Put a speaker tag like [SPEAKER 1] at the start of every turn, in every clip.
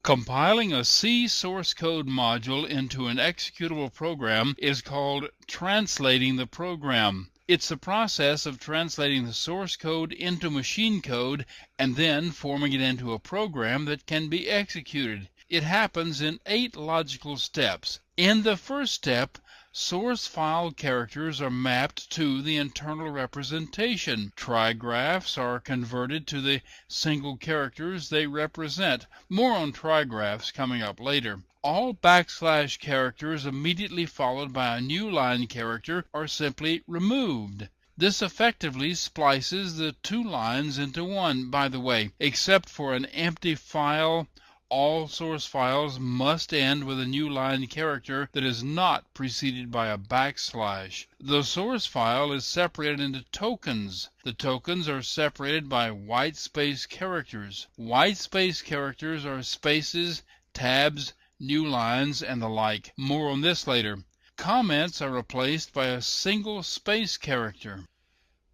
[SPEAKER 1] Compiling a C source code module into an executable program is called translating the program. It's the process of translating the source code into machine code and then forming it into a program that can be executed. It happens in 8 logical steps. In the first step, source file characters are mapped to the internal representation. Trigraphs are converted to the single characters they represent. More on trigraphs coming up later. All backslash characters immediately followed by a new line character are simply removed. This effectively splices the 2 lines into one. By the way, except for an empty file, all source files must end with a new line character that is not preceded by a backslash. The source file is separated into tokens. The tokens are separated by white space characters. White space characters are spaces, tabs, new lines, and the like. More on this later. Comments are replaced by a single space character.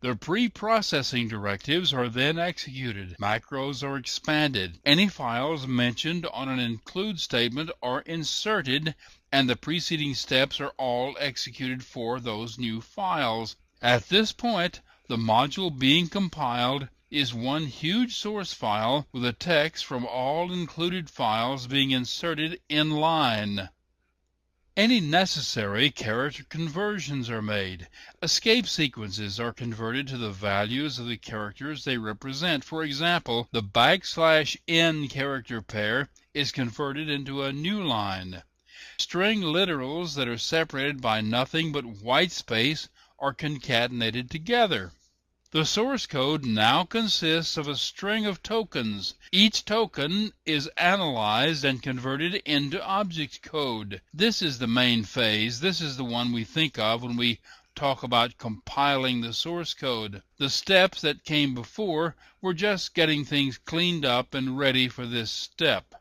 [SPEAKER 1] The pre-processing directives are then executed. Macros are expanded. Any files mentioned on an include statement are inserted, and the preceding steps are all executed for those new files. At this point, the module being compiled is one huge source file with the text from all included files being inserted in line. Any necessary character conversions are made. Escape sequences are converted to the values of the characters they represent. For example, the \n character pair is converted into a new line. String literals that are separated by nothing but white space are concatenated together. The source code now consists of a string of tokens. Each token is analyzed and converted into object code. This is the main phase. This is the one we think of when we talk about compiling the source code. The steps that came before were just getting things cleaned up and ready for this step.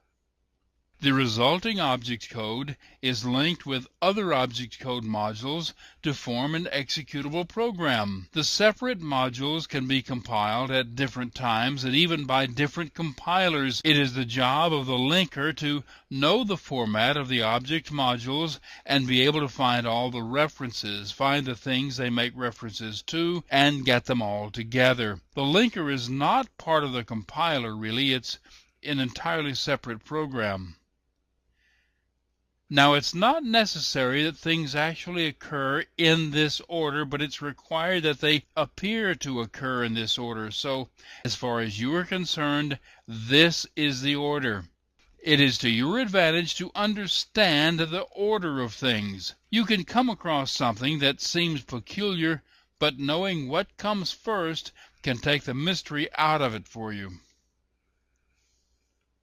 [SPEAKER 1] The resulting object code is linked with other object code modules to form an executable program. The separate modules can be compiled at different times and even by different compilers. It is the job of the linker to know the format of the object modules and be able to find all the references, find the things they make references to, and get them all together. The linker is not part of the compiler, really. It's an entirely separate program. Now, it's not necessary that things actually occur in this order, but it's required that they appear to occur in this order. So, as far as you are concerned, this is the order. It is to your advantage to understand the order of things. You can come across something that seems peculiar, but knowing what comes first can take the mystery out of it for you.